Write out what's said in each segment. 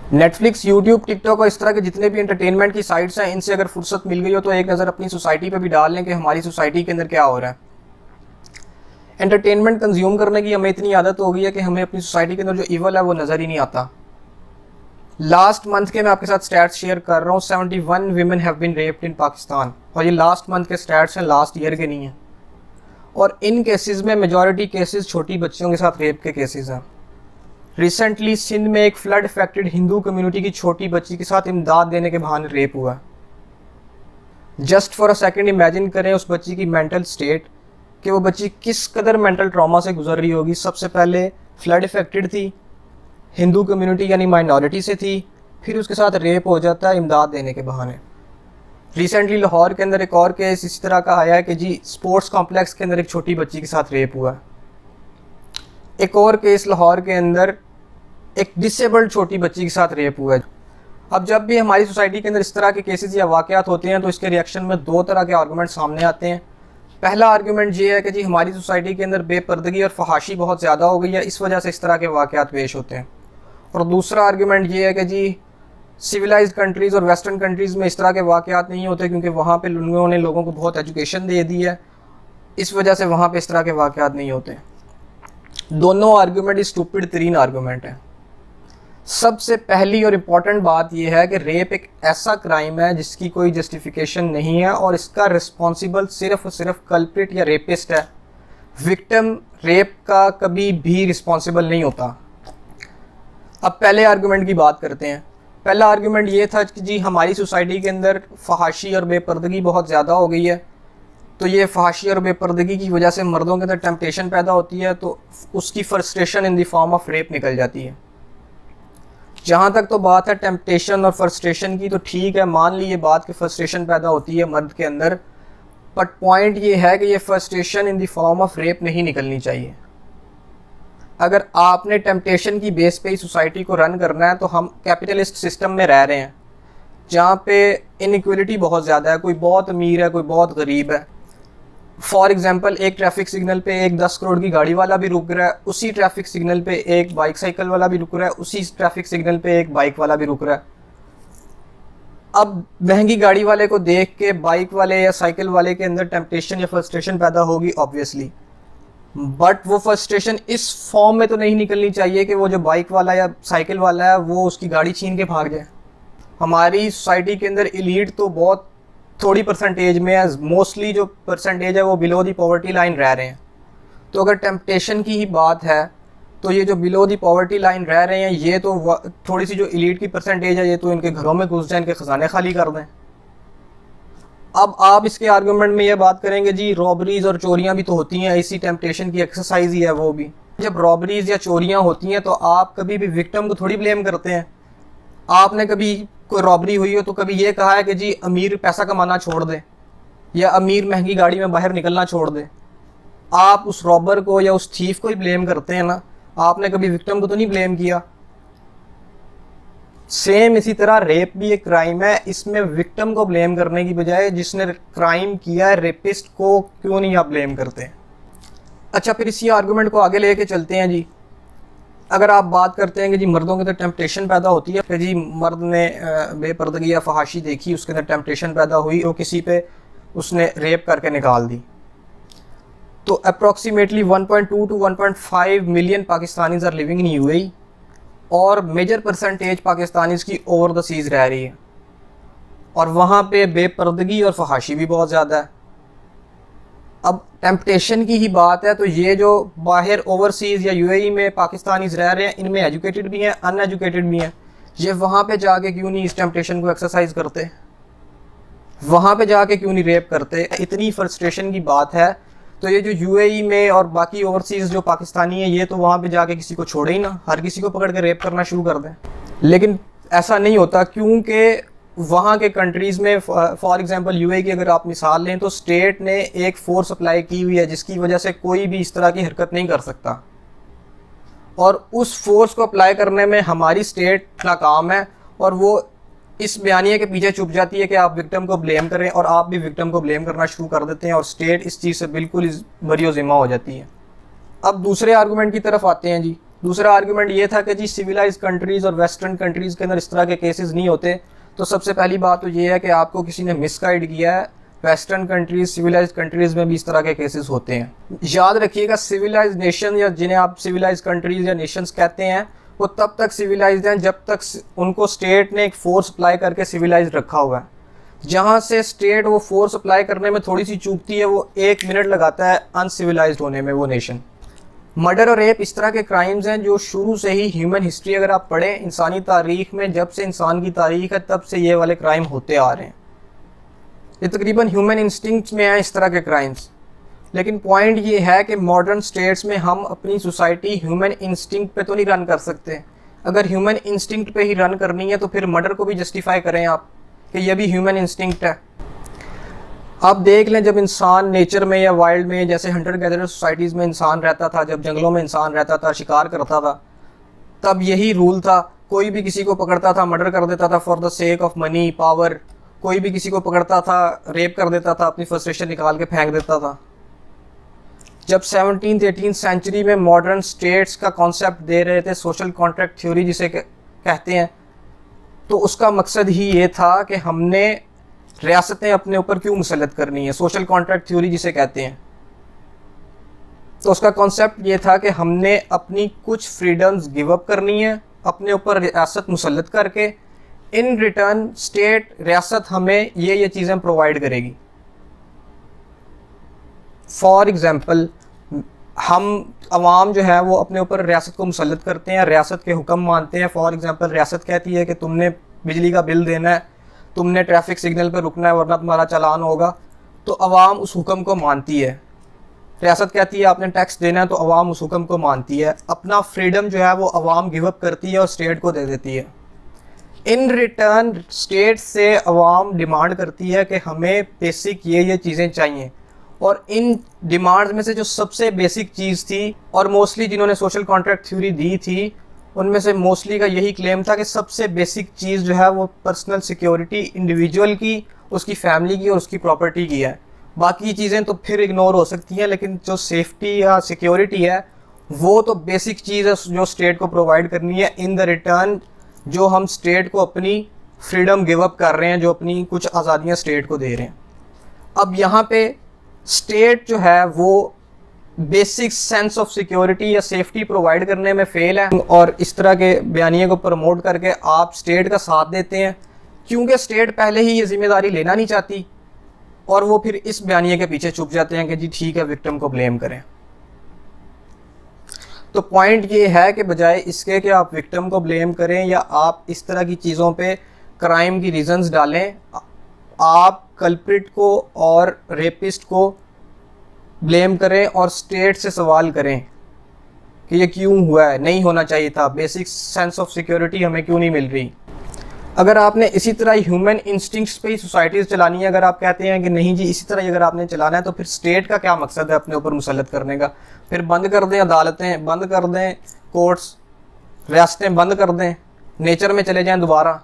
Netflix, YouTube, TikTok और इस तरह के जितने भी एंटरटेनमेंट की साइट्स हैं, इनसे अगर फुर्सत मिल गई हो तो एक नज़र अपनी सोसाइटी पे भी डाल लें कि हमारी सोसाइटी के अंदर क्या हो रहा है। एंटरटेनमेंट कंज्यूम करने की हमें इतनी आदत हो गई है कि हमें अपनी सोसाइटी के अंदर जो इवल है वो नज़र ही नहीं आता। लास्ट मंथ के मैं आपके साथ स्टैट्स शेयर कर रहा हूँ। 71 वीमेन हैव बीन रेप्ड इन पाकिस्तान, और ये लास्ट मंथ के स्टैट्स हैं, लास्ट ईयर के नहीं हैं। और इन केसेस में मेजॉरिटी केसेस छोटी बच्चियों के साथ रेप के केसेस हैं। रिसेंटली सिंध में एक फ्लड अफेक्टेड हिंदू कम्युनिटी की छोटी बच्ची के साथ इमदाद देने के बहाने रेप हुआ। Just for a second imagine करें उस बच्ची की मेंटल स्टेट, कि वो बच्ची किस कदर मेंटल ट्रॉमा से गुजर रही होगी। सबसे पहले फ्लड अफेक्टेड थी, हिंदू कम्युनिटी यानी माइनॉरिटी से थी, फिर उसके साथ रेप हो जाता है इमदाद देने के बहाने। रिसेंटली लाहौर के अंदर एक और केस इसी तरह का आया है कि जी स्पोर्ट्स कॉम्प्लेक्स के अंदर एक छोटी बच्ची के साथ रेप हुआ। एक और केस लाहौर के अंदर एक डिसेबल्ड छोटी बच्ची के साथ रेप हुआ है। अब जब भी हमारी सोसाइटी के अंदर इस तरह के केसेस या वाक़यात होते हैं तो इसके रिएक्शन में दो तरह के आर्गूमेंट सामने आते हैं। पहला आर्गूमेंट ये है कि जी हमारी सोसाइटी के अंदर बेपर्दगी और फहाशी बहुत ज़्यादा हो गई है, इस वजह से इस तरह के वाक़यात पेश होते हैं। और दूसरा आर्गूमेंट ये है कि जी सिविलाइज्ड कंट्रीज़ और वेस्टर्न कंट्रीज़ में इस तरह के वाक़यात नहीं होते, क्योंकि वहाँ पे उन्होंने लोगों को बहुत एजुकेशन दे दी है, इस वजह से वहाँ पे इस तरह के वाक़यात नहीं होते। दोनों आर्गूमेंट स्टूपिड तरीन आर्गूमेंट है। सबसे पहली और इम्पॉर्टेंट बात यह है कि रेप एक ऐसा क्राइम है जिसकी कोई जस्टिफिकेशन नहीं है, और इसका रिस्पॉन्सिबल सिर्फ और सिर्फ कल्प्रिट या रेपिस्ट है। विक्टिम रेप का कभी भी रिस्पॉन्सिबल नहीं होता। अब पहले आर्गूमेंट की बात करते हैं। पहला आर्गूमेंट ये था कि जी हमारी सोसाइटी के अंदर फहाशी और बेपर्दगी बहुत ज़्यादा हो गई है, तो ये फहाशी और बेपर्दगी की वजह से मर्दों के अंदर टेम्पटेशन पैदा होती है, तो उसकी frustration in the form of rape निकल जाती है। जहाँ तक तो बात है टेम्पटेशन और फ्रस्ट्रेशन की, तो ठीक है, मान ली ये बात कि फ्रस्ट्रेशन पैदा होती है मर्द के अंदर, बट पॉइंट ये है कि ये frustration in the form of rape नहीं निकलनी चाहिए। अगर आपने टेम्पटेशन की बेस पे ही सोसाइटी को रन करना है, तो हम कैपिटलिस्ट सिस्टम में रह रहे हैं जहाँ पे इनइक्वलिटी बहुत ज़्यादा है, कोई बहुत अमीर है, कोई बहुत गरीब है। फॉर एग्जांपल, एक ट्रैफिक सिग्नल पे एक 10 करोड़ की गाड़ी वाला भी रुक रहा है, उसी ट्रैफिक सिग्नल पे एक बाइक साइकिल वाला भी रुक रहा है, उसी ट्रैफिक सिग्नल पे एक बाइक वाला भी रुक रहा है। अब महंगी गाड़ी वाले को देख के बाइक वाले या साइकिल वाले के अंदर टेम्पटेशन या फ्रस्ट्रेशन पैदा होगी ऑब्वियसली, बट वो फ्रस्ट्रेशन इस फॉर्म में तो नहीं निकलनी चाहिए कि वो जो बाइक वाला या साइकिल वाला है वो उसकी गाड़ी छीन के भाग जाए। हमारी सोसाइटी के अंदर एलीट तो बहुत थोड़ी परसेंटेज में है, मोस्टली जो परसेंटेज है वो बिलो दी पॉवर्टी लाइन रह रहे हैं। तो अगर टेम्पटेशन की ही बात है तो ये जो बिलो दी पॉवर्टी लाइन रह रहे हैं, ये तो थोड़ी सी जो एलीट की परसेंटेज है, ये तो इनके घरों में घुस जाए, इनके ख़जाने खाली कर दें। अब आप इसके आर्गूमेंट में ये बात करेंगे जी रॉबरीज और चोरियाँ भी तो होती हैं, इसी टेम्पटेशन की एक्सरसाइज ही है वो भी। जब रॉबरीज या चोरियाँ होती हैं तो आप कभी भी विक्टिम को थोड़ी ब्लेम करते हैं। आपने कभी कोई रॉबरी हुई हो तो कभी ये कहा है कि जी अमीर पैसा कमाना छोड़ दे या अमीर महंगी गाड़ी में बाहर निकलना छोड़ दे। आप उस रॉबर को या उस थीफ को ही ब्लेम करते हैं ना, आपने कभी विक्टिम को तो नहीं ब्लेम किया। सेम इसी तरह रेप भी एक क्राइम है, इसमें विक्टिम को ब्लेम करने की बजाय जिसने क्राइम किया है रेपिस्ट को क्यों नहीं आप ब्लेम करते। अच्छा, फिर इसी आर्गूमेंट को आगे लेके चलते हैं जी। अगर आप बात करते हैं कि जी मर्दों के अंदर टेम्पटेशन पैदा होती है कि जी मर्द ने बेपर्दगी या फहाशी देखी, उसके अंदर टेम्पटेशन पैदा हुई और किसी पे उसने रेप करके निकाल दी, तो approximately 1.2 to 1.5 million Pakistanis are living in UAE, और मेजर परसेंटेज पाकिस्तानीज़ की ओवर द सीज़ रह रही है, और वहाँ पे बेपर्दगी और फहाशी भी बहुत ज़्यादा है। अब टेम्पटेशन की ही बात है तो ये जो बाहर ओवरसीज़ या यूएई में पाकिस्तानीज़ रह रहे हैं, इनमें एजुकेटेड भी हैं, अनएजुकेटेड भी हैं। ये वहाँ पे जाके क्यों नहीं इस टेम्पटेशन को एक्सरसाइज करते, वहाँ पे जाके क्यों नहीं रेप करते। इतनी फ्रस्ट्रेशन की बात है तो ये जो यूएई में और बाकी ओवरसीज़ जो पाकिस्तानी है, ये तो वहाँ पे जाके किसी को छोड़े ही ना, हर किसी को पकड़ के रेप करना शुरू कर दें। लेकिन ऐसा नहीं होता, क्योंकि वहाँ के कंट्रीज़ में फॉर एग्जांपल यूएई की अगर आप मिसाल लें तो स्टेट ने एक फोर्स अप्लाई की हुई है जिसकी वजह से कोई भी इस तरह की हरकत नहीं कर सकता, और उस फोर्स को अप्लाई करने में हमारी स्टेट नाकाम है, और वो इस बयानिए के पीछे छुप जाती है कि आप विक्टिम को ब्लेम करें, और आप भी विक्टिम को ब्लेम करना शुरू कर देते हैं और स्टेट इस चीज़ से बिल्कुल बरी ज़िम्मा हो जाती है। अब दूसरे आर्गूमेंट की तरफ आते हैं जी। दूसरा आर्गूमेंट ये था कि जी सिविलाइज कंट्रीज़ और वेस्टर्न कंट्रीज़ के अंदर इस तरह के केसेस नहीं होते। तो सबसे पहली बात तो ये है कि आपको किसी ने मिसगाइड किया है। वेस्टर्न कंट्रीज़, सिविलाइज कंट्रीज़ में भी इस तरह के केसेस होते हैं। याद रखिएगा, सिविलाइज नेशन या जिन्हें आप सिविलाइज कंट्रीज़ या नेशंस कहते हैं, वो तब तक सिविलाइज्ड हैं जब तक उनको स्टेट ने एक फोर्स अप्लाई करके सिविलाइज रखा हुआ है। जहाँ से स्टेट वो फोर्स अप्लाई करने में थोड़ी सी चूकती है, वो 1 मिनट लगाता है अनसिविलाइज्ड होने में वो नेशन। मर्डर और रेप इस तरह के क्राइम्स हैं जो शुरू से ही ह्यूमन हिस्ट्री अगर आप पढ़ें, इंसानी तारीख में जब से इंसान की तारीख है तब से ये वाले क्राइम होते आ रहे हैं। ये तकरीबन ह्यूमन इंस्टिंक्ट्स में हैं इस तरह के क्राइम्स। लेकिन पॉइंट ये है कि मॉडर्न स्टेट्स में हम अपनी सोसाइटी ह्यूमन इंस्टिंक्ट पे तो नहीं रन कर सकते। अगर ह्यूमन इंस्टिंक्ट पे ही रन करनी है तो फिर मर्डर को भी जस्टिफाई करें आप कि ये भी ह्यूमन इंस्टिंक्ट है। आप देख लें, जब इंसान नेचर में या वाइल्ड में, जैसे हंटर गैदरर सोसाइटीज़ में इंसान रहता था, जब जंगलों में इंसान रहता था, शिकार करता था, तब यही रूल था। कोई भी किसी को पकड़ता था मर्डर कर देता था for the sake of money, power. कोई भी किसी को पकड़ता था रेप कर देता था, अपनी फ्रस्ट्रेशन निकाल के फेंक देता था। जब 17th 18th सेंचुरी में मॉडर्न स्टेट्स का कॉन्सेप्ट दे रहे थे, सोशल कॉन्ट्रैक्ट थ्योरी जिसे कहते हैं, तो उसका मकसद ही ये था कि हमने रियासतें अपने ऊपर क्यों मुसल्लत करनी है, सोशल कॉन्ट्रैक्ट थ्योरी जिसे कहते हैं। तो उसका कॉन्सेप्ट ये था कि हमने अपनी कुछ फ्रीडम्स गिव अप करनी है अपने ऊपर रियासत मुसल्लत करके। इन रिटर्न स्टेट, रियासत हमें ये चीज़ें प्रोवाइड करेगी। फॉर एग्ज़ाम्पल, हम अवाम जो है वो अपने ऊपर रियासत को मुसल्लत करते हैं, रियासत के हुक्म मानते हैं। फॉर एग्ज़ाम्पल, रियासत कहती है कि तुमने बिजली का बिल देना है, तुमने ट्रैफिक सिग्नल पर रुकना है वरना तुम्हारा चालान होगा। तो अवाम उस हुक्म को मानती है। रियासत कहती है आपने टैक्स देना है, तो अवाम उस हुक्म को मानती है। अपना फ्रीडम जो है वो अवाम गिव अप करती है और स्टेट को दे देती है। इन रिटर्न स्टेट से अवाम डिमांड करती है कि हमें बेसिक ये चीज़ें चाहिए। और इन डिमांड्स में से जो सबसे बेसिक चीज़ थी, और मोस्टली जिन्होंने सोशल कॉन्ट्रैक्ट थ्योरी दी थी उनमें से मोस्टली का यही क्लेम था कि सबसे बेसिक चीज़ जो है वो पर्सनल सिक्योरिटी, इंडिविजुअल की, उसकी फैमिली की और उसकी प्रॉपर्टी की है। बाकी चीज़ें तो फिर इग्नोर हो सकती हैं, लेकिन जो सेफ्टी या सिक्योरिटी है वो तो बेसिक चीज़ है जो स्टेट को प्रोवाइड करनी है। इन द रिटर्न जो हम स्टेट को अपनी फ्रीडम गिव अप कर रहे हैं, जो अपनी कुछ आज़ादियाँ स्टेट को दे रहे हैं। अब यहाँ पे स्टेट जो है वो बेसिक सेंस ऑफ सिक्योरिटी या सेफ्टी प्रोवाइड करने में फेल है, और इस तरह के बयानिए को प्रमोट करके आप स्टेट का साथ देते हैं, क्योंकि स्टेट पहले ही ये जिम्मेदारी लेना नहीं चाहती, और वो फिर इस बयानिए के पीछे छुप जाते हैं कि जी ठीक है, विक्टिम को ब्लेम करें। तो पॉइंट ये है कि बजाय इसके कि आप विक्टिम को ब्लेम करें या आप इस तरह की चीज़ों पे क्राइम की रीजंस डालें, आप कल्प्रिट को और रेपिस्ट को ब्लेम करें और स्टेट से सवाल करें कि ये क्यों हुआ है, नहीं होना चाहिए था, बेसिक सेंस ऑफ सिक्योरिटी हमें क्यों नहीं मिल रही। अगर आपने इसी तरह ह्यूमन इंस्टिंक्ट्स पे ही सोसाइटीज़ चलानी है, अगर आप कहते हैं कि नहीं जी इसी तरह अगर आपने चलाना है, तो फिर स्टेट का क्या मकसद है अपने ऊपर मुसल्लत करने का। फिर बंद कर दें अदालतें, बंद कर दें कोर्ट्स, रियासतें बंद कर दें, नेचर में चले जाएं दोबारा।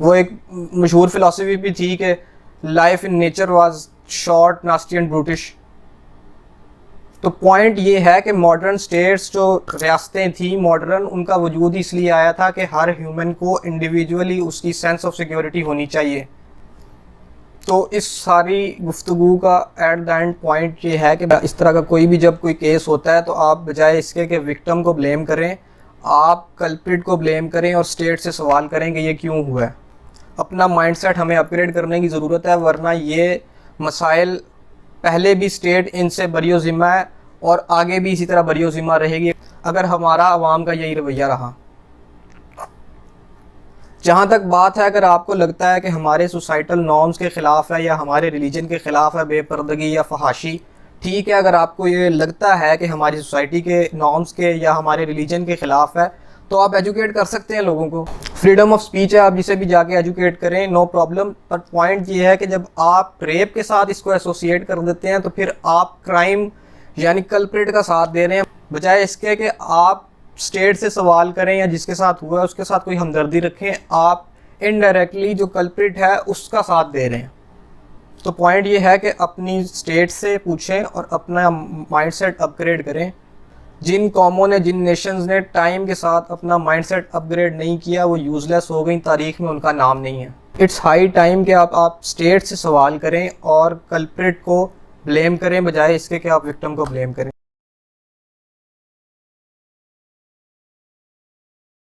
वो एक मशहूर फ़िलासफ़ी भी थी कि life in nature was short, nasty and brutish. तो पॉइंट ये है कि मॉडर्न स्टेट्स जो रियासतें थी मॉडर्न, उनका वजूद इसलिए आया था कि हर ह्यूमन को इंडिविजुअली उसकी सेंस ऑफ सिक्योरिटी होनी चाहिए। तो इस सारी गुफ्तगू का एट द एंड पॉइंट ये है कि इस तरह का कोई भी जब कोई केस होता है तो आप बजाय इसके कि विक्टिम को ब्लेम करें, आप कल्प्रिट को ब्लेम करें और स्टेट से सवाल करें कि ये क्यों हुआ है। अपना माइंडसेट हमें अपग्रेड करने की ज़रूरत है, वरना ये मसाइल पहले भी स्टेट इनसे बरियो ज़िम्मा है और आगे भी इसी तरह बरियो ज़िम्मा रहेगी अगर हमारा आवाम का यही रवैया रहा। जहाँ तक बात है, अगर आपको लगता है कि हमारे सोसाइटल नॉर्म्स के ख़िलाफ़ है या हमारे रिलीजन के ख़िलाफ़ है बेपर्दगी या फहाशी, ठीक है। अगर आपको ये लगता है कि हमारी सोसाइटी के नॉर्म्स के या हमारे रिलीजन के ख़िलाफ़ है, तो आप एजुकेट कर सकते हैं लोगों को। फ्रीडम ऑफ स्पीच है, आप जिसे भी जाके एजुकेट करें, नो प्रॉब्लम। पर पॉइंट ये है कि जब आप रेप के साथ इसको एसोसिएट कर देते हैं तो फिर आप क्राइम यानी कल्प्रिट का साथ दे रहे हैं, बजाय इसके कि आप स्टेट से सवाल करें या जिसके साथ हुआ है उसके साथ कोई हमदर्दी रखें, आप इनडायरेक्टली जो कल्प्रिट है उसका साथ दे रहे हैं। तो पॉइंट ये है कि अपनी स्टेट से पूछें और अपना माइंडसेट अपग्रेड करें। जिन कौमों ने, जिन नेशंस ने टाइम के साथ अपना माइंडसेट अपग्रेड नहीं किया, वो यूज़लेस हो गई, तारीख में उनका नाम नहीं है। इट्स हाई टाइम कि आप स्टेट से सवाल करें और कल्प्रिट को ब्लेम करें, बजाय इसके कि आप विक्टिम को ब्लेम करें।